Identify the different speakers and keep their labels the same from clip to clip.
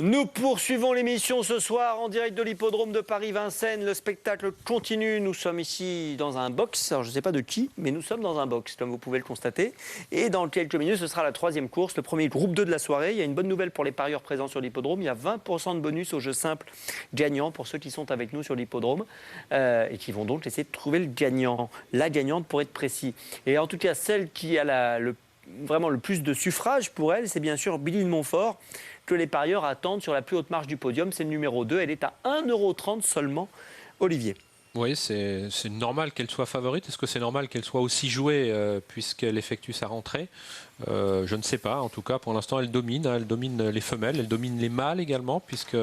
Speaker 1: Nous poursuivons l'émission ce soir en direct de l'hippodrome de Paris-Vincennes. Le spectacle continue. Nous sommes ici dans un box. Alors je ne sais pas de qui, mais nous sommes dans un box, comme vous pouvez le constater. Et dans quelques minutes, ce sera la troisième course, le premier groupe 2 de la soirée. Il y a une bonne nouvelle pour les parieurs présents sur l'hippodrome. Il y a 20% de bonus au jeu simple gagnant pour ceux qui sont avec nous sur l'hippodrome et qui vont donc essayer de trouver le gagnant, la gagnante pour être précis. Et en tout cas, celle qui a vraiment le plus de suffrages pour elle, c'est bien sûr Billy de Montfort, que les parieurs attendent sur la plus haute marche du podium. C'est le numéro 2. Elle est à 1,30 € seulement, Olivier.
Speaker 2: Oui, c'est normal qu'elle soit favorite. Est-ce que c'est normal qu'elle soit aussi jouée puisqu'elle effectue sa rentrée? Je ne sais pas. En tout cas, pour l'instant, elle domine. Elle domine les femelles, elle domine les mâles également, puisque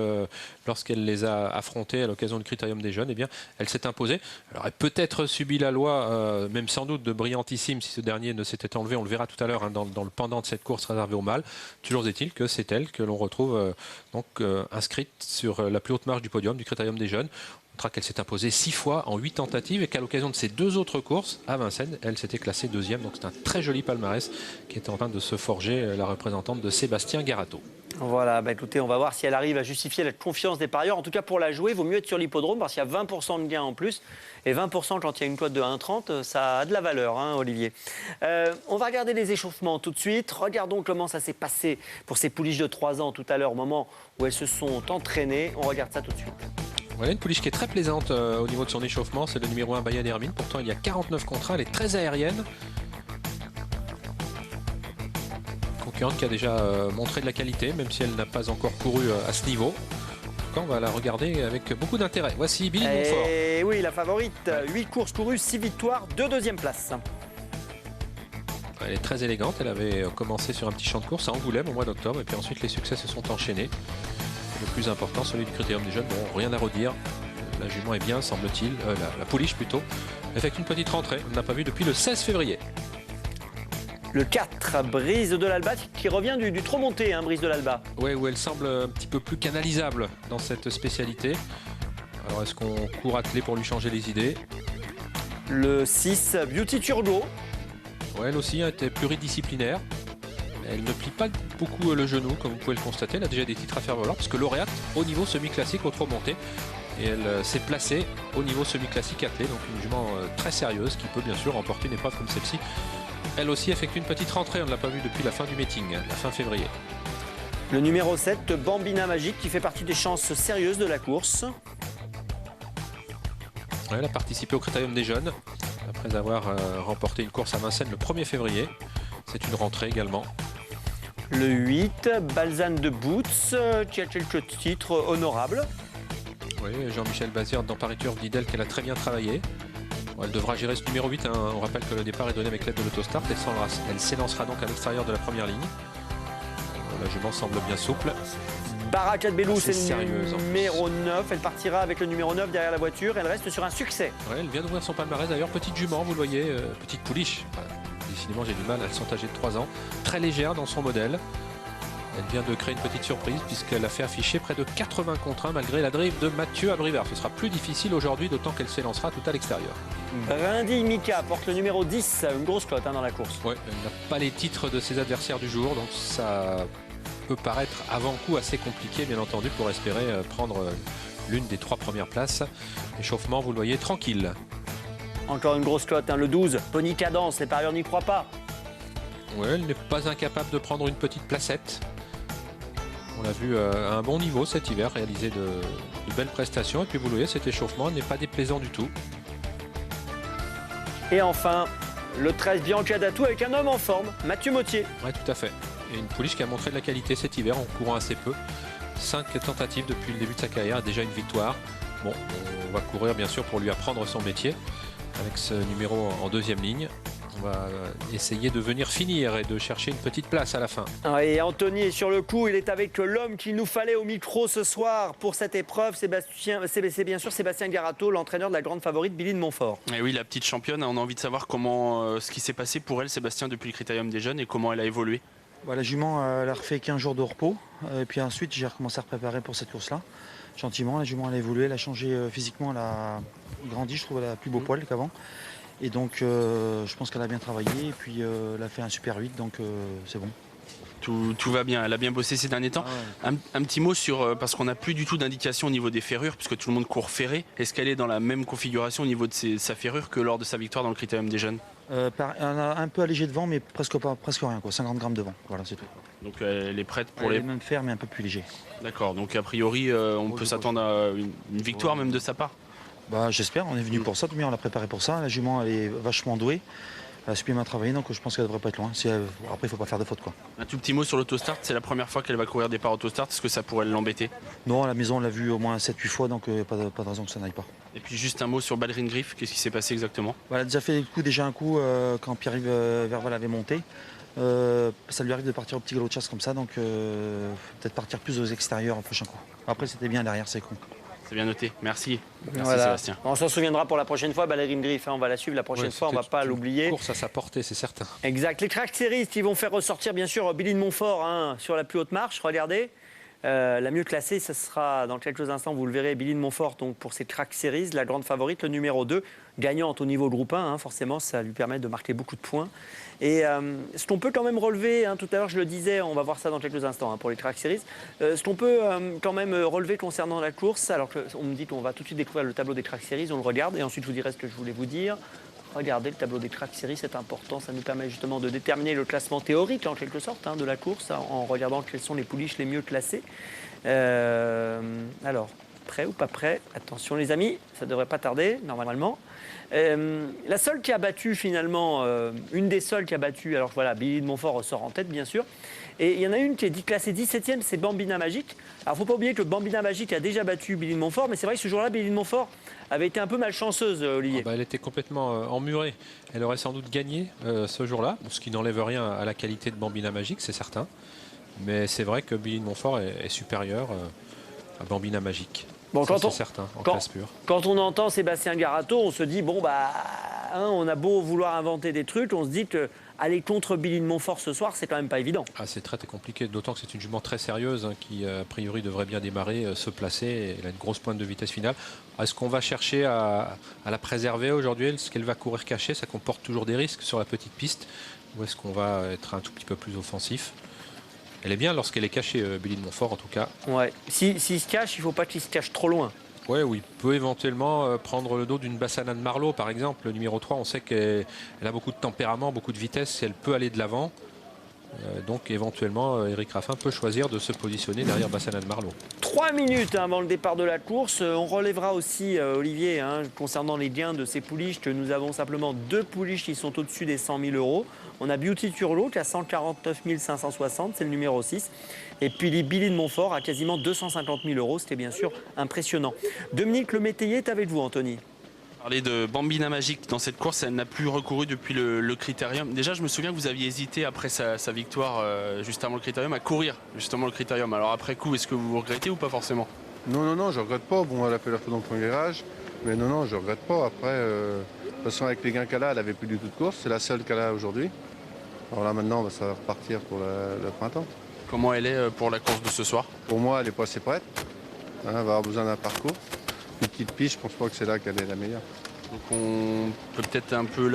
Speaker 2: lorsqu'elle les a affrontés à l'occasion du Critérium des Jeunes, eh bien, elle s'est imposée. Elle aurait peut-être subi la loi, même sans doute de Brillantissime, si ce dernier ne s'était enlevé. On le verra tout à l'heure dans le pendant de cette course réservée aux mâles. Toujours est-il que c'est elle que l'on retrouve inscrite sur la plus haute marche du podium du Critérium des Jeunes. Qu'elle s'est imposée 6 fois en 8 tentatives et qu'à l'occasion de ces 2 autres courses à Vincennes, elle s'était classée 2e. Donc c'est un très joli palmarès qui est en train de se forger, la représentante de Sébastien Garato.
Speaker 1: Voilà, écoutez, on va voir si elle arrive à justifier la confiance des parieurs. En tout cas, pour la jouer, il vaut mieux être sur l'hippodrome parce qu'il y a 20% de gains en plus. Et 20% quand il y a une cote de 1,30, ça a de la valeur, hein, Olivier. On va regarder les échauffements tout de suite. Regardons comment ça s'est passé pour ces pouliches de 3 ans tout à l'heure, au moment où elles se sont entraînées. On regarde ça tout de suite.
Speaker 2: Voilà une pouliche qui est très plaisante au niveau de son échauffement, c'est le numéro 1 Bayad Hermine. Pourtant il y a 49 contre 1, elle est très aérienne. Concurrente qui a déjà montré de la qualité, même si elle n'a pas encore couru à ce niveau. En tout cas, on va la regarder avec beaucoup d'intérêt. Voici Billy de Montfort.
Speaker 1: Et oui, la favorite, 8 courses courues, 6 victoires, 2 deuxième places.
Speaker 2: Elle est très élégante, elle avait commencé sur un petit champ de course à Angoulême au mois d'octobre, et puis ensuite les succès se sont enchaînés. Le plus important, celui du Critérium des Jeunes, bon, rien à redire. La jument est bien, semble-t-il, la pouliche plutôt. Elle fait une petite rentrée, on n'a pas vu depuis le 16 février.
Speaker 1: Le 4, Brise de l'Alba, qui revient du trop monté, hein, Brise de l'Alba.
Speaker 2: Oui, où elle semble un petit peu plus canalisable dans cette spécialité. Alors, est-ce qu'on court attelé pour lui changer les idées?
Speaker 1: Le 6, Beauty Turbo.
Speaker 2: Ouais, elle aussi était pluridisciplinaire. Elle ne plie pas beaucoup le genou, comme vous pouvez le constater. Elle a déjà des titres à faire valoir, parce que lauréate au niveau semi-classique au trop monté. Et elle s'est placée au niveau semi-classique attelé, donc une jument très sérieuse qui peut bien sûr remporter une épreuve comme celle-ci. Elle aussi effectue une petite rentrée, on ne l'a pas vue depuis la fin du meeting, la fin février.
Speaker 1: Le numéro 7, Bambina Magique, qui fait partie des chances sérieuses de la course.
Speaker 2: Elle a participé au Critérium des Jeunes, après avoir remporté une course à Vincennes le 1er février. C'est une rentrée également.
Speaker 1: Le 8, Balzane de Boots, qui a quelques titres honorables.
Speaker 2: Oui, Jean-Michel Bazir dans Paris Turf dit d'elle qu'elle a très bien travaillé. Bon, elle devra gérer ce numéro 8. Hein. On rappelle que le départ est donné avec l'aide de l'autostart. Elle s'élancera donc à l'extérieur de la première ligne. La jument semble bien souple.
Speaker 1: Barakat Bellou, c'est
Speaker 2: sérieuse,
Speaker 1: le numéro 9. Elle partira avec le numéro 9 derrière la voiture. Elle reste sur un succès.
Speaker 2: Ouais, elle vient d'ouvrir son palmarès d'ailleurs. Petite jument, vous le voyez, petite pouliche. Enfin, décidément, j'ai du mal. Elles sont âgées de 3 ans. Très légère dans son modèle. Elle vient de créer une petite surprise puisqu'elle a fait afficher près de 80 contre 1 malgré la drive de Mathieu Abrivard. Ce sera plus difficile aujourd'hui, d'autant qu'elle s'élancera tout à l'extérieur.
Speaker 1: Brindille Mika porte le numéro 10, une grosse cote dans la course.
Speaker 2: Ouais, elle n'a pas les titres de ses adversaires du jour, donc ça peut paraître avant coup assez compliqué, bien entendu, pour espérer prendre l'une des 3 premières places. Échauffement, vous le voyez, tranquille.
Speaker 1: Encore une grosse cote, le 12, Pony Cadence, les parieurs n'y croient pas.
Speaker 2: Ouais, elle n'est pas incapable de prendre une petite placette. On l'a vu à un bon niveau cet hiver, réaliser de belles prestations. Et puis vous le voyez, cet échauffement n'est pas déplaisant du tout.
Speaker 1: Et enfin, le 13, Bianca Datou avec un homme en forme, Mathieu Mottier.
Speaker 2: Oui, tout à fait. Et une pouliche qui a montré de la qualité cet hiver en courant assez peu. 5 tentatives depuis le début de sa carrière, déjà une victoire. Bon, on va courir bien sûr pour lui apprendre son métier avec ce numéro en 2e ligne. On va essayer de venir finir et de chercher une petite place à la fin.
Speaker 1: Et Anthony est sur le coup, il est avec l'homme qu'il nous fallait au micro ce soir pour cette épreuve. C'est bien sûr Sébastien Garato, l'entraîneur de la grande favorite Billy de Montfort.
Speaker 3: Et oui, la petite championne, on a envie de savoir comment, ce qui s'est passé pour elle, Sébastien, depuis le Critérium des Jeunes et comment elle a évolué.
Speaker 4: La jument, elle a refait 15 jours de repos. Et puis ensuite, j'ai recommencé à préparer pour cette course-là. Gentiment, la jument, elle a évolué, elle a changé physiquement, elle a grandi, je trouve, elle a plus beau poil qu'avant. Et donc, je pense qu'elle a bien travaillé et puis elle a fait un super 8, donc c'est bon.
Speaker 3: Tout va bien, elle a bien bossé ces derniers temps. Un petit mot sur, parce qu'on n'a plus du tout d'indication au niveau des ferrures, puisque tout le monde court ferré. Est-ce qu'elle est dans la même configuration au niveau de sa ferrure que lors de sa victoire dans le Critérium des Jeunes?
Speaker 4: Elle a un peu allégé de vent, mais presque rien, quoi. 50 grammes de vent, voilà, c'est tout.
Speaker 3: Donc elle est prête pour
Speaker 4: Elle est même fer, mais un peu plus léger.
Speaker 3: D'accord, donc a priori, on peut s'attendre à une victoire même de sa part.
Speaker 4: Bah, j'espère, on est venu pour ça, tout bien, on l'a préparé pour ça. La jument, elle est vachement douée. Elle a super bien travaillé, donc je pense qu'elle devrait pas être loin. Après, il ne faut pas faire de faute, quoi.
Speaker 3: Un tout petit mot sur l'autostart, c'est la première fois qu'elle va courir départ autostart, est-ce que ça pourrait l'embêter?
Speaker 4: Non, à la maison, on l'a vu au moins 7-8 fois, donc pas de raison que ça n'aille pas.
Speaker 3: Et puis juste un mot sur Ballerine Griff, qu'est-ce qui s'est passé exactement?
Speaker 4: Elle a déjà fait un coup quand Pierre-Yves Verval avait monté. Ça lui arrive de partir au petit galop de chasse comme ça, donc peut-être partir plus aux extérieurs au prochain coup. Après, c'était bien derrière, c'est con.
Speaker 3: C'est bien noté, merci. Merci
Speaker 1: Voilà.
Speaker 3: Sébastien.
Speaker 1: On s'en souviendra pour la prochaine fois, Ballerine Griff, hein, on va la suivre la prochaine fois, on ne va pas l'oublier.
Speaker 2: Course à sa portée, c'est certain.
Speaker 1: Exact. Les track series qui vont faire ressortir bien sûr Billy de Montfort hein, sur la plus haute marche, regardez. La mieux classée, ce sera dans quelques instants, vous le verrez, Billy de Montfort donc pour ses track series, la grande favorite, le numéro 2, gagnante au niveau groupe 1, hein, forcément ça lui permet de marquer beaucoup de points. Et ce qu'on peut quand même relever, hein, tout à l'heure je le disais, on va voir ça dans quelques instants hein, pour les track series, ce qu'on peut quand même relever concernant la course, alors qu'on me dit qu'on va tout de suite découvrir le tableau des track series, on le regarde et ensuite je vous dirai ce que je voulais vous dire. Regardez le tableau des track series, c'est important, ça nous permet justement de déterminer le classement théorique en quelque sorte hein, de la course en regardant quelles sont les pouliches les mieux classées. Alors, prêt ou pas prêt? Attention les amis, ça ne devrait pas tarder normalement. La seule qui a battu finalement, une des seules qui a battu, alors voilà, Billy de Montfort ressort en tête bien sûr. Et il y en a une qui est classée 17e, c'est Bambina Magique. Alors il ne faut pas oublier que Bambina Magique a déjà battu Billy de Montfort, mais c'est vrai que ce jour-là, Billy de Montfort avait été un peu malchanceuse, Olivier.
Speaker 2: Elle était complètement emmurée. Elle aurait sans doute gagné ce jour-là, ce qui n'enlève rien à la qualité de Bambina Magique, c'est certain. Mais c'est vrai que Billy de Montfort est supérieur à Bambina Magique.
Speaker 1: Bon,
Speaker 2: c'est certain, en classe pure.
Speaker 1: Quand on entend Sébastien Garato, on se dit, bon, bah, hein, on a beau vouloir inventer des trucs, on se dit que aller contre Billy de Montfort ce soir, c'est quand même pas évident.
Speaker 2: Ah, c'est très compliqué, d'autant que c'est une jument très sérieuse hein, qui, a priori, devrait bien démarrer, se placer. Elle a une grosse pointe de vitesse finale. Est-ce qu'on va chercher à la préserver aujourd'hui? Est-ce qu'elle va courir cachée? Ça comporte toujours des risques sur la petite piste. Ou est-ce qu'on va être un tout petit peu plus offensif? Elle est bien lorsqu'elle est cachée, Billy de Montfort en tout cas.
Speaker 1: Ouais. S'il se cache, il ne faut pas qu'il se cache trop loin.
Speaker 2: Ouais, oui, il peut éventuellement prendre le dos d'une Bassana de Marlowe, par exemple. Le numéro 3, on sait qu'elle a beaucoup de tempérament, beaucoup de vitesse, et elle peut aller de l'avant. Donc éventuellement, Eric Raffin peut choisir de se positionner derrière Bassana de Marlowe.
Speaker 1: 3 minutes hein, avant le départ de la course. On relèvera aussi, Olivier, hein, concernant les gains de ces pouliches, que nous avons simplement 2 pouliches qui sont au-dessus des 100 000 euros. On a Beauty Turlo qui a 149 560, c'est le numéro 6. Et puis Billy de Montfort a quasiment 250 000 euros. C'était bien sûr impressionnant. Dominique Le Métayer est avec vous, Anthony.
Speaker 3: Parler de Bambina Magique dans cette course, elle n'a plus recouru depuis le Critérium. Déjà, je me souviens que vous aviez hésité après sa victoire juste avant le Critérium à courir justement le Critérium. Alors après coup, est-ce que vous regrettez ou pas forcément?
Speaker 5: Non, je regrette pas. Bon, elle a fait la faute dans le premier virage, mais non, je regrette pas. Après, de toute façon, avec les gains qu'elle a, elle avait plus du tout de course. C'est la seule qu'elle a aujourd'hui. Alors là, maintenant, ça va repartir pour le printemps.
Speaker 3: Comment elle est pour la course de ce soir?
Speaker 5: Pour moi, elle n'est pas assez prête. Hein, elle va avoir besoin d'un parcours. Une petite piste, je pense pas que c'est là qu'elle est la meilleure.
Speaker 3: Donc on peut peut-être un peu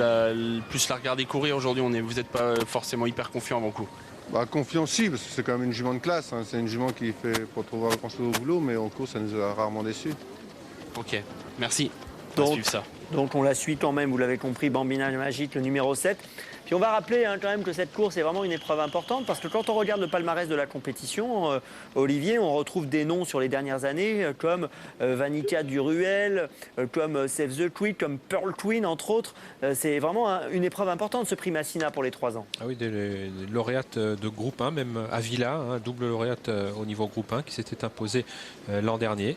Speaker 3: plus la regarder courir aujourd'hui. Vous n'êtes pas forcément hyper confiant avant coup.
Speaker 5: Bah, confiant si, parce que c'est quand même une jument de classe. Hein. C'est une jument qui fait pour trouver un construit au boulot, mais en course, ça nous a rarement déçus.
Speaker 3: Ok, merci. On va suivre ça.
Speaker 1: Donc on la suit quand même, vous l'avez compris, Bambina Magique, le numéro 7. Puis on va rappeler hein, quand même que cette course est vraiment une épreuve importante parce que quand on regarde le palmarès de la compétition, Olivier, on retrouve des noms sur les dernières années comme Vanica Duruel, comme Save the Tweet, comme Pearl Twin entre autres. C'est vraiment une épreuve importante ce prix Massina pour les 3 ans.
Speaker 2: Ah oui, des lauréates de groupe 1, même Avila, hein, double lauréate au niveau groupe 1 qui s'était imposée l'an dernier.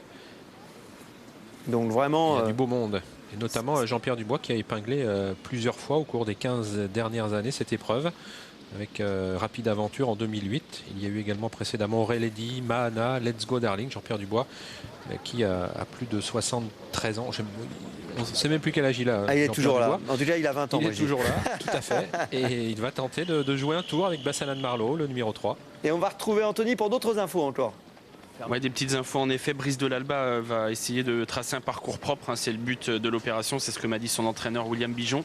Speaker 1: Donc vraiment...
Speaker 2: Il y a du beau monde. Et notamment Jean-Pierre Dubois qui a épinglé plusieurs fois au cours des 15 dernières années cette épreuve avec Rapide Aventure en 2008. Il y a eu également précédemment Relady, Mahana, Let's Go Darling, Jean-Pierre Dubois qui a plus de 73 ans. On ne sait même plus quel âge il a.
Speaker 1: Il est toujours là. En tout cas, il a 20 ans.
Speaker 2: Il est toujours là, tout à fait. Et il va tenter de jouer un tour avec Bassana de Marlowe, le numéro 3.
Speaker 1: Et on va retrouver Anthony pour d'autres infos encore.
Speaker 3: Ouais, des petites infos en effet. Brice de l'Alba va essayer de tracer un parcours propre. Hein, c'est le but de l'opération. C'est ce que m'a dit son entraîneur William Bijon.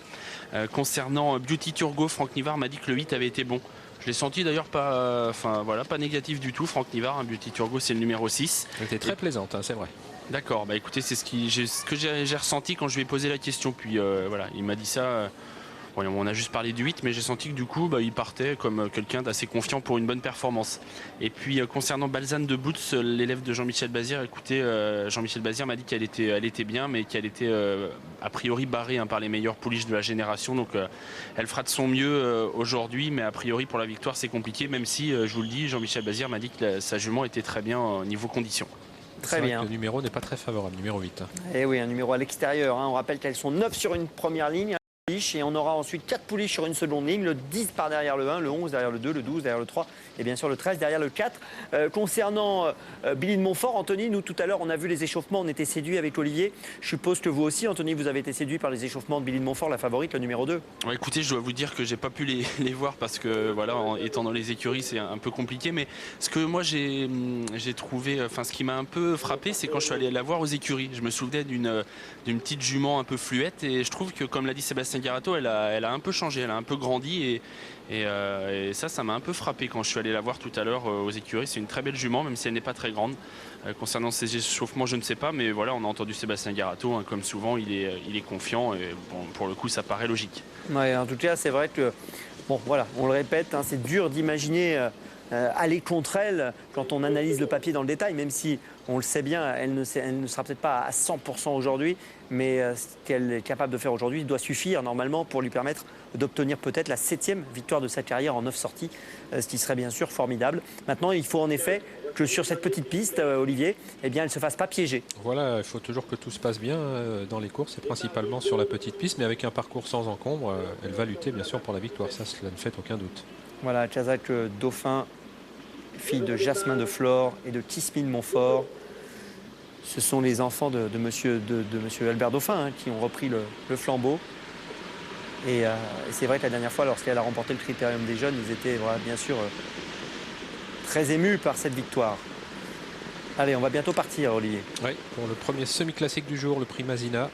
Speaker 3: Concernant Beauty Turgo, Franck Nivard m'a dit que le 8 avait été bon. Je l'ai senti d'ailleurs pas, voilà, pas négatif du tout. Franck Nivard, hein, Beauty Turgo, c'est le numéro 6.
Speaker 2: Elle était très plaisante, hein, c'est vrai.
Speaker 3: D'accord, bah écoutez, c'est ce que j'ai ressenti quand je lui ai posé la question. Puis voilà, il m'a dit ça. Bon, on a juste parlé du 8, mais j'ai senti que du coup, il partait comme quelqu'un d'assez confiant pour une bonne performance. Et puis concernant Balzane de Boots, l'élève de Jean-Michel Bazir, écoutez, Jean-Michel Bazir m'a dit qu'elle était bien, mais qu'elle était a priori barrée, hein, par les meilleures pouliches de la génération. Donc elle fera de son mieux aujourd'hui, mais a priori pour la victoire c'est compliqué, même si, je vous le dis, Jean-Michel Bazir m'a dit que sa jument était très bien au niveau conditions.
Speaker 1: Très bien.
Speaker 2: Le numéro n'est pas très favorable, numéro 8.
Speaker 1: Et oui, un numéro à l'extérieur. Hein. On rappelle qu'elles sont 9 sur une première ligne. Et on aura ensuite 4 pouliches sur une seconde ligne, le 10 par derrière le 1, le 11 derrière le 2, le 12 derrière le 3 et bien sûr le 13 derrière le 4. Concernant Billy de Montfort, Anthony, nous tout à l'heure on a vu les échauffements, on était séduits avec Olivier. Je suppose que vous aussi, Anthony, vous avez été séduit par les échauffements de Billy de Montfort, la favorite, le numéro 2.
Speaker 3: Ouais, écoutez, je dois vous dire que j'ai pas pu les voir parce que voilà, étant dans les écuries c'est un peu compliqué, mais ce que moi j'ai trouvé, ce qui m'a un peu frappé, c'est quand je suis allé la voir aux écuries. Je me souvenais d'une petite jument un peu fluette et je trouve que, comme l'a dit Sébastien Garato, elle a un peu changé, elle a un peu grandi et ça m'a un peu frappé quand je suis allé la voir tout à l'heure aux écuries. C'est une très belle jument, même si elle n'est pas très grande. Concernant ses échauffements, je ne sais pas, mais voilà, on a entendu Sébastien Garato, hein, comme souvent, il est confiant et bon, pour le coup, ça paraît logique.
Speaker 1: Ouais, en tout cas, c'est vrai que, bon, voilà, on le répète, hein, c'est dur d'imaginer aller contre elle quand on analyse le papier dans le détail, même si on le sait bien, elle ne sera peut-être pas à 100% aujourd'hui, mais ce qu'elle est capable de faire aujourd'hui doit suffire normalement pour lui permettre d'obtenir peut-être la 7e victoire de sa carrière en 9 sorties, ce qui serait bien sûr formidable. Maintenant, il faut en effet que sur cette petite piste, Olivier, eh bien, elle ne se fasse pas piéger.
Speaker 2: Voilà, il faut toujours que tout se passe bien dans les courses, et principalement sur la petite piste, mais avec un parcours sans encombre, elle va lutter bien sûr pour la victoire, ça cela ne fait aucun doute.
Speaker 1: Voilà, Kazakh Dauphin, fille de Jasmin de Flore et de Tismine Montfort. Ce sont les enfants de monsieur Albert Dauphin, hein, qui ont repris le flambeau. Et c'est vrai que la dernière fois, lorsqu'elle a remporté le Critérium des jeunes, ils étaient voilà, bien sûr très émus par cette victoire. Allez, on va bientôt partir, Olivier.
Speaker 2: Oui, pour le premier semi-classique du jour, le prix Mazina,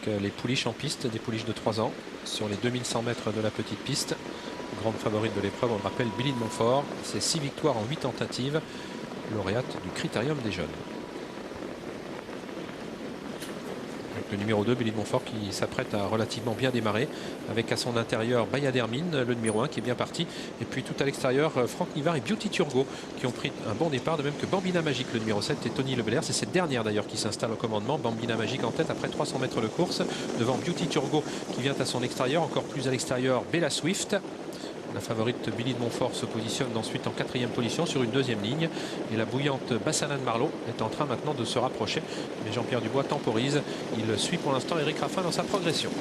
Speaker 2: avec les pouliches en piste, des pouliches de 3 ans, sur les 2100 mètres de la petite piste. Grande favorite de l'épreuve, on le rappelle, Billy de Montfort. C'est 6 victoires en 8 tentatives, lauréate du Critérium des jeunes. Donc le numéro 2, Billy de Montfort, qui s'apprête à relativement bien démarrer, avec à son intérieur Bayadermine, le numéro 1, qui est bien parti. Et puis tout à l'extérieur, Franck Nivard et Beauty Turgo, qui ont pris un bon départ, de même que Bambina Magique, le numéro 7, et Tony Lebelair. C'est cette dernière d'ailleurs qui s'installe au commandement. Bambina Magique en tête après 300 mètres de course, devant Beauty Turgo, qui vient à son extérieur. Encore plus à l'extérieur, Bella Swift. La favorite Billy de Montfort se positionne ensuite en 4e position sur une 2e ligne. Et la bouillante Bassanan Marlowe est en train maintenant de se rapprocher. Mais Jean-Pierre Dubois temporise. Il suit pour l'instant Eric Raffin dans sa progression.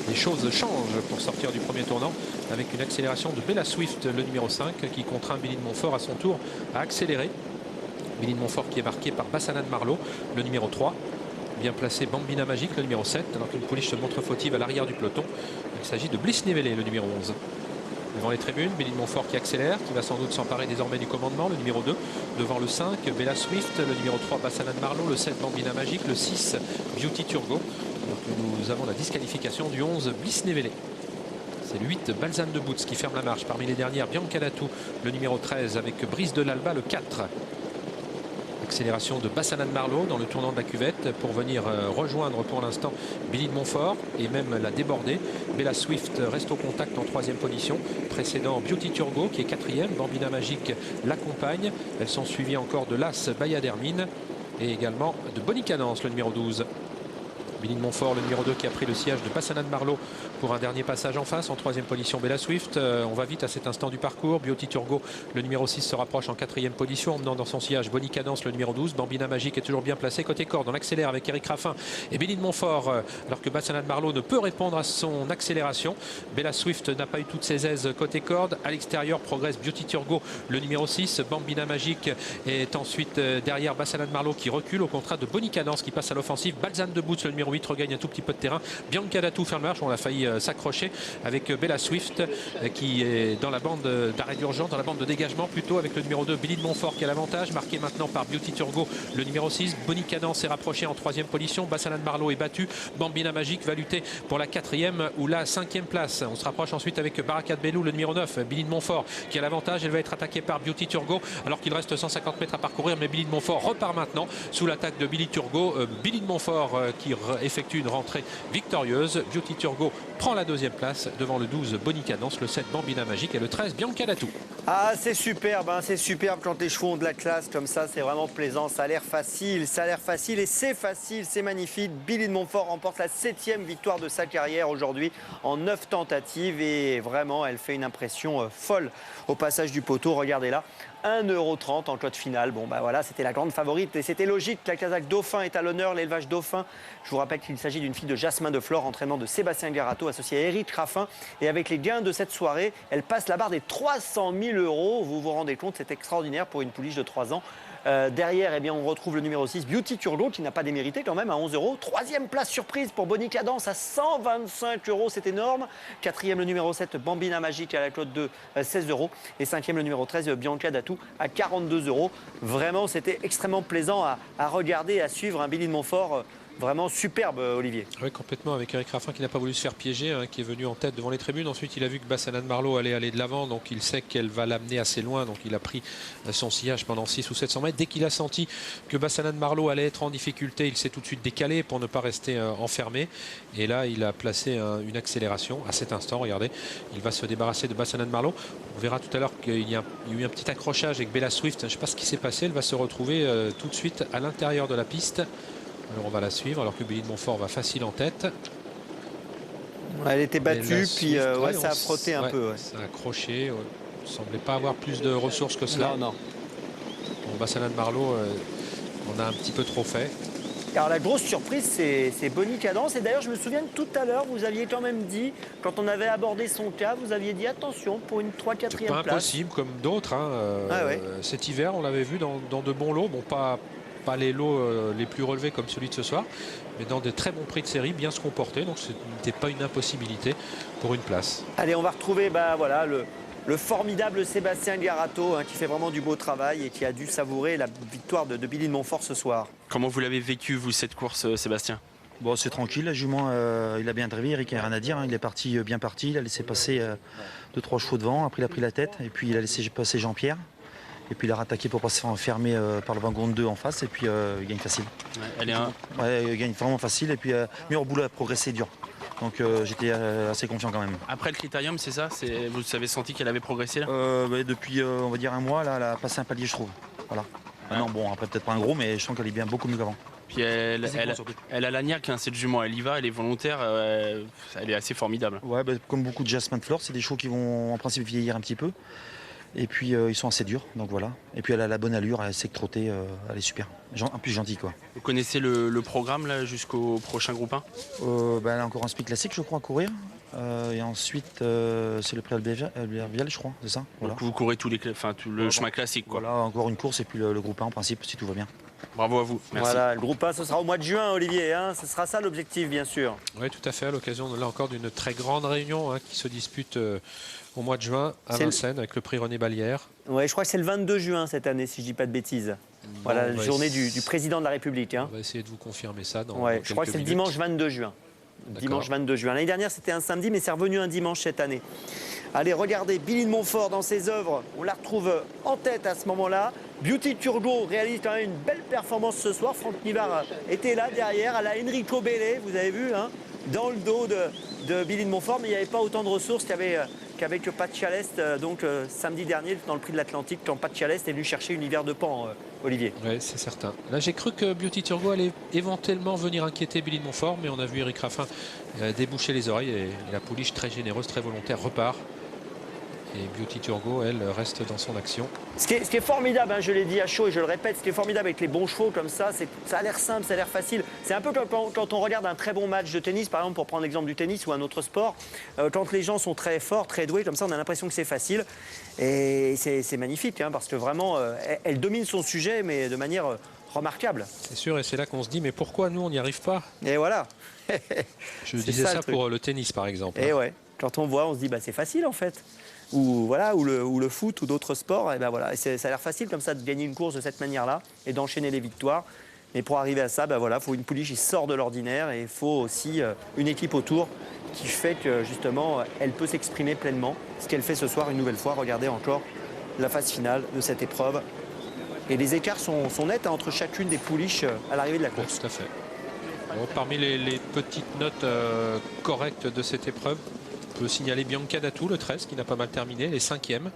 Speaker 2: Les choses changent pour sortir du premier tournant avec une accélération de Bella Swift, le numéro 5, qui contraint Billy de Montfort à son tour à accélérer. Billy de Montfort qui est marqué par Bassanan Marlowe, le numéro 3. Bien placé Bambina Magique, le numéro 7, alors qu'une pouliche se montre fautive à l'arrière du peloton. Il s'agit de Bliss Nivelle, le numéro 11. Devant les tribunes, Billy de Montfort qui accélère, qui va sans doute s'emparer désormais du commandement, le numéro 2. Devant le 5, Bella Swift, le numéro 3, Bassanan Marlowe, le 7, Bambina Magique, le 6, Beauty Turgo. Donc nous avons la disqualification du 11, Bliss Nivelle. C'est le 8, Balzane de Boots qui ferme la marche. Parmi les dernières, Bianca Datou, le numéro 13, avec Brice de l'Alba, le 4. Accélération de Bassanan Marlowe dans le tournant de la cuvette pour venir rejoindre pour l'instant Billy de Montfort et même la déborder. Bella Swift reste au contact en 3e position, précédant Beauty Turgo qui est 4e. Bambina Magique l'accompagne. Elles sont suivies encore de l'As Bayadermine et également de Bonnie Cadence, le numéro 12. Billy de Montfort, le numéro 2, qui a pris le siège de Bassanan Marlowe pour un dernier passage en face. En 3e position, Bella Swift. On va vite à cet instant du parcours. Beauty Turgo, le numéro 6, se rapproche en 4e position, emmenant dans son sillage Bonnie Cadence, le numéro 12. Bambina Magique est toujours bien placé côté corde. On accélère avec Eric Raffin et Billy de Montfort, alors que Bassanan Marlowe ne peut répondre à son accélération. Bella Swift n'a pas eu toutes ses aises côté corde. À l'extérieur progresse Beauty Turgo, le numéro 6. Bambina Magique est ensuite derrière Bassanan Marlowe qui recule au contraire de Bonnie Cadence qui passe à l'offensive. Balzane de Boots, le numéro 0,8 regagne un tout petit peu de terrain. Bianca Datou ferme marche, on a failli s'accrocher avec Bella Swift qui est dans la bande d'arrêt d'urgence, dans la bande de dégagement plutôt, avec le numéro 2 Billy de Montfort qui a l'avantage, marqué maintenant par Beauty Turgot, le numéro 6. Bonnie Cadence est rapproché en 3e position. Bassalan Marlowe est battu. Bambina Magique va lutter pour la 4e ou la 5e place. On se rapproche ensuite avec Barakat Bellou, le numéro 9, Billy de Montfort qui a l'avantage. Elle va être attaquée par Beauty Turgot alors qu'il reste 150 mètres à parcourir, mais Billy de Montfort repart maintenant sous l'attaque de Billy Turgot. Billy de Montfort qui effectue une rentrée victorieuse. Beauty Turgot prend la 2e place devant le 12 Bonnie Cadence, le 7 Bambina Magique et le 13 Bianca Datou.
Speaker 1: Ah, c'est superbe, hein, c'est superbe quand les chevaux ont de la classe comme ça, c'est vraiment plaisant, ça a l'air facile et c'est facile, c'est magnifique. Billy de Montfort remporte la 7e victoire de sa carrière aujourd'hui en 9 tentatives et vraiment elle fait une impression folle au passage du poteau, regardez là. 1,30 € en cote finale. Bon, bah voilà, c'était la grande favorite et c'était logique. La Kazakh Dauphin est à l'honneur, l'élevage Dauphin. Je vous rappelle qu'il s'agit d'une fille de Jasmin de Flore, entraînement de Sébastien Garato, associé à Eric Raffin. Et avec les gains de cette soirée, elle passe la barre des 300 000 €. Vous vous rendez compte, c'est extraordinaire pour une pouliche de 3 ans. Derrière, eh bien, on retrouve le numéro 6, Beauty Turgot, qui n'a pas démérité quand même à 11 €. 3e place surprise pour Bonnie Cadence à 125 €, c'est énorme. 4e, le numéro 7, Bambina Magique à la cote de 16 €. Et 5e, le numéro 13, Bianca Datou à 42 €. Vraiment, c'était extrêmement plaisant à regarder et à suivre un Billy de Montfort. Vraiment superbe, Olivier.
Speaker 2: Oui, complètement, avec Eric Raffin qui n'a pas voulu se faire piéger, hein, qui est venu en tête devant les tribunes. Ensuite, il a vu que Bassalan Marlowe allait aller de l'avant, donc il sait qu'elle va l'amener assez loin. Donc il a pris son sillage pendant 600 ou 700 mètres. Dès qu'il a senti que Bassalan Marlowe allait être en difficulté, il s'est tout de suite décalé pour ne pas rester enfermé. Et là, il a placé une accélération à cet instant. Regardez, il va se débarrasser de Bassalan Marlowe. On verra tout à l'heure qu'il y a eu un petit accrochage avec Bella Swift. Je ne sais pas ce qui s'est passé. Elle va se retrouver tout de suite à l'intérieur de la piste. Alors on va la suivre alors que Billy de Montfort va facile en tête.
Speaker 1: Elle était battue, puis
Speaker 2: Swift,
Speaker 1: ça a frotté un peu. Ouais.
Speaker 2: Ça a accroché. Il ne semblait pas avoir plus de ressources que cela.
Speaker 1: Non.
Speaker 2: Bon, Bassalan Marlowe, on a un petit peu trop fait.
Speaker 1: Alors la grosse surprise, c'est Bonnie Cadence. Et d'ailleurs, je me souviens que tout à l'heure, vous aviez quand même dit, quand on avait abordé son cas, vous aviez dit attention pour une 3-4e place.
Speaker 2: C'est pas impossible comme d'autres. Hein.
Speaker 1: Ouais.
Speaker 2: Cet hiver, on l'avait vu dans de bons lots. Bon, pas les lots les plus relevés comme celui de ce soir, mais dans des très bons prix de série, bien se comporter. Donc ce n'était pas une impossibilité pour une place.
Speaker 1: Allez, on va retrouver voilà, le formidable Sébastien Garato, hein, qui fait vraiment du beau travail et qui a dû savourer la victoire de Billy de Montfort ce soir.
Speaker 3: Comment vous l'avez vécu, vous, cette course, Sébastien?
Speaker 4: Bon, c'est tranquille, la jument, il a bien drivé, Eric n'a rien à dire, hein. Il est parti, bien parti, il a laissé passer 2-3 chevaux devant, après il a pris la tête, et puis il a laissé passer Jean-Pierre. Et puis il a rattaqué pour pas se faire enfermer par le wagon 2 en face, et puis il gagne facile.
Speaker 3: Ouais,
Speaker 4: il gagne vraiment facile, et puis meilleur boulot a progressé dur. Donc j'étais assez confiant quand même.
Speaker 3: Après le critérium, c'est ça? Vous avez senti qu'elle avait progressé là?
Speaker 4: Depuis on va dire un mois, là, elle a passé un palier, je trouve. Voilà. Maintenant, bon, après peut-être pas un gros, mais je sens qu'elle est bien beaucoup mieux qu'avant.
Speaker 3: Puis elle a la niaque, hein, cette jument, elle y va, elle est volontaire, elle est assez formidable.
Speaker 4: Ouais, comme beaucoup de Jasmin de Flore, c'est des chevaux qui vont en principe vieillir un petit peu. Et puis ils sont assez durs, donc voilà. Et puis elle a la bonne allure, elle sait que trotter, elle est super. En plus gentille quoi.
Speaker 3: Vous connaissez le programme là jusqu'au prochain groupe 1?
Speaker 4: Elle a encore un speed classique je crois à courir. Et ensuite c'est le prix Albervial je crois, c'est ça. Voilà.
Speaker 3: Donc vous courez tout le chemin classique quoi.
Speaker 4: Voilà, encore une course et puis le groupe 1 en principe si tout va bien.
Speaker 3: Bravo à vous, merci.
Speaker 1: Voilà, le groupe 1 ce sera au mois de juin, Olivier, hein. Ce sera ça l'objectif bien sûr.
Speaker 2: Oui, tout à fait, à l'occasion là encore d'une très grande réunion, hein, qui se dispute au mois de juin à Vincennes avec le prix René Ballière.
Speaker 1: Ouais, je crois que c'est le 22 juin cette année, si je dis pas de bêtises. Voilà, la journée du président de la République. Hein.
Speaker 2: On va essayer de vous confirmer ça dans
Speaker 1: ouais,
Speaker 2: quelques
Speaker 1: je crois que c'est le
Speaker 2: minutes.
Speaker 1: dimanche 22 juin. Dimanche 22 juin. L'année dernière, c'était un samedi, mais c'est revenu un dimanche cette année. Allez, regardez, Billy de Montfort dans ses œuvres, on la retrouve en tête à ce moment-là. Beauty Turgot réalise quand même une belle performance ce soir. Franck Nivard était là derrière, à la Enrico Bellé, vous avez vu, hein, dans le dos de Billy de Montfort, mais il n'y avait pas autant de ressources qu'avec Pat Chalest, donc samedi dernier dans le prix de l'Atlantique, quand Pat Chalest est venu chercher une hiver de pan, Olivier.
Speaker 2: Oui, c'est certain. Là, j'ai cru que Beauty Turgot allait éventuellement venir inquiéter Billy de Montfort, mais on a vu Eric Raffin déboucher les oreilles et la pouliche très généreuse, très volontaire repart. Et Beauty Turgot, elle, reste dans son action.
Speaker 1: Ce qui est formidable, hein, je l'ai dit à chaud et je le répète, ce qui est formidable avec les bons chevaux comme ça, c'est ça a l'air simple, ça a l'air facile. C'est un peu comme quand on regarde un très bon match de tennis, par exemple pour prendre l'exemple du tennis ou un autre sport, quand les gens sont très forts, très doués, comme ça on a l'impression que c'est facile. Et c'est magnifique, hein, parce que vraiment, elle domine son sujet, mais de manière remarquable.
Speaker 2: C'est sûr, et c'est là qu'on se dit, mais pourquoi nous, on n'y arrive pas?
Speaker 1: Et voilà.
Speaker 2: Je
Speaker 1: C'est
Speaker 2: disais
Speaker 1: ça,
Speaker 2: ça
Speaker 1: le truc.
Speaker 2: pour le tennis, par exemple.
Speaker 1: Et ouais, quand on voit, on se dit bah c'est facile en fait. Ou voilà, ou le foot ou d'autres sports, et ben voilà, et ça a l'air facile comme ça de gagner une course de cette manière-là et d'enchaîner les victoires. Mais pour arriver à ça, ben voilà, faut une pouliche qui sort de l'ordinaire et il faut aussi une équipe autour qui fait que justement elle peut s'exprimer pleinement. Ce qu'elle fait ce soir une nouvelle fois. Regardez encore la phase finale de cette épreuve. Et les écarts sont nets hein, entre chacune des pouliches à l'arrivée de la
Speaker 2: Oui,
Speaker 1: course.
Speaker 2: tout à fait. Bon, parmi les petites notes correctes de cette épreuve, on peut signaler Bianca Datou, le 13, qui n'a pas mal terminé, les 5e.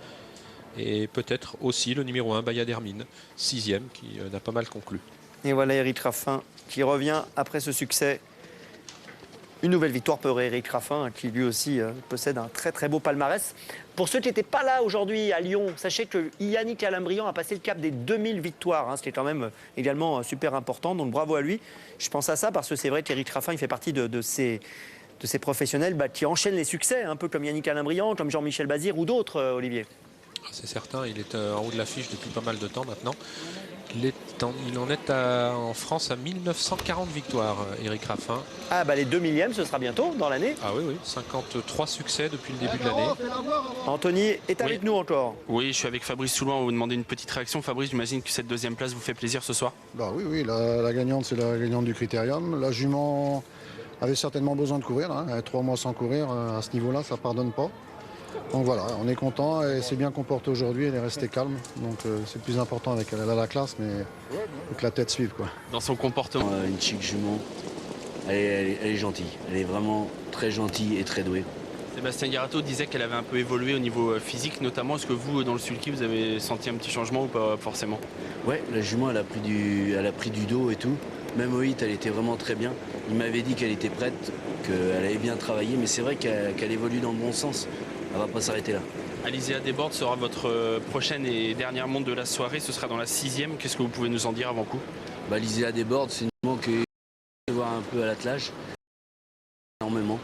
Speaker 2: Et peut-être aussi le numéro 1, Baya Dermine, 6e, qui n'a pas mal conclu.
Speaker 1: Et voilà Eric Raffin qui revient après ce succès. Une nouvelle victoire pour Eric Raffin, qui lui aussi possède un très très beau palmarès. Pour ceux qui n'étaient pas là aujourd'hui à Lyon, sachez que Yannick Alain-Briand a passé le cap des 2000 victoires, hein, ce qui est quand même également super important, donc bravo à lui. Je pense à ça parce que c'est vrai qu'Eric Raffin il fait partie de ces professionnels qui enchaînent les succès, un peu comme Yannick Alain-Briand, comme Jean-Michel Bazir ou d'autres, Olivier.
Speaker 2: C'est certain, il est en haut de l'affiche depuis pas mal de temps maintenant. Il en est en France à 1940 victoires, Eric Raffin.
Speaker 1: Ah bah les 2 millièmes, ce sera bientôt dans l'année.
Speaker 2: Ah oui, 53 succès depuis le début de l'année.
Speaker 1: Anthony est avec nous encore.
Speaker 3: Oui, je suis avec Fabrice Soulouin. On va vous demander une petite réaction. Fabrice, j'imagine que cette deuxième place vous fait plaisir ce soir.
Speaker 6: Bah oui, la gagnante, c'est la gagnante du critérium. La jument avait certainement besoin de courir. Hein. 3 mois sans courir, à ce niveau-là, ça ne pardonne pas. Donc voilà, on est content. Elle s'est bien comportée aujourd'hui, elle est restée calme. Donc c'est le plus important avec elle. Elle a la classe, mais il faut que la tête suive, quoi.
Speaker 3: Dans son comportement.
Speaker 7: Une chic jument, elle est gentille. Elle est vraiment très gentille et très douée.
Speaker 3: Sébastien Garato disait qu'elle avait un peu évolué au niveau physique, notamment. Est-ce que vous, dans le sulky, vous avez senti un petit changement ou pas forcément?
Speaker 7: Ouais, la jument, elle a pris du dos et tout. Même au hit, elle était vraiment très bien. Il m'avait dit qu'elle était prête, qu'elle avait bien travaillé, mais c'est vrai qu'elle évolue dans le bon sens. Elle va pas s'arrêter là.
Speaker 3: Alizéa Desbordes sera votre prochaine et dernière montre de la soirée. Ce sera dans la 6e. Qu'est-ce que vous pouvez nous en dire avant coup?
Speaker 7: Alizéa Desbordes, c'est une jument qui va voir un peu à l'attelage. Énormément.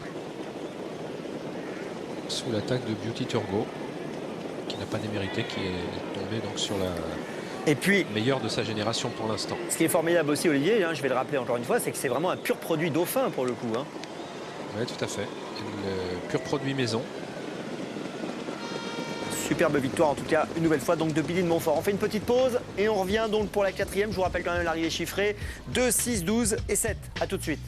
Speaker 2: Sous l'attaque de Beauty Turgot, qui n'a pas démérité, qui est tombé donc sur la
Speaker 1: Et puis,
Speaker 2: meilleure de sa génération pour l'instant.
Speaker 1: ce qui est formidable aussi, Olivier, hein, je vais le rappeler encore une fois, c'est que c'est vraiment un pur produit dauphin pour le coup. Hein.
Speaker 2: Oui, tout à fait. Le pur produit maison.
Speaker 1: Superbe victoire en tout cas, une nouvelle fois donc de Billy de Montfort. On fait une petite pause et on revient donc pour la 4e. Je vous rappelle quand même l'arrivée chiffrée 2, 6, 12 et 7. A tout de suite.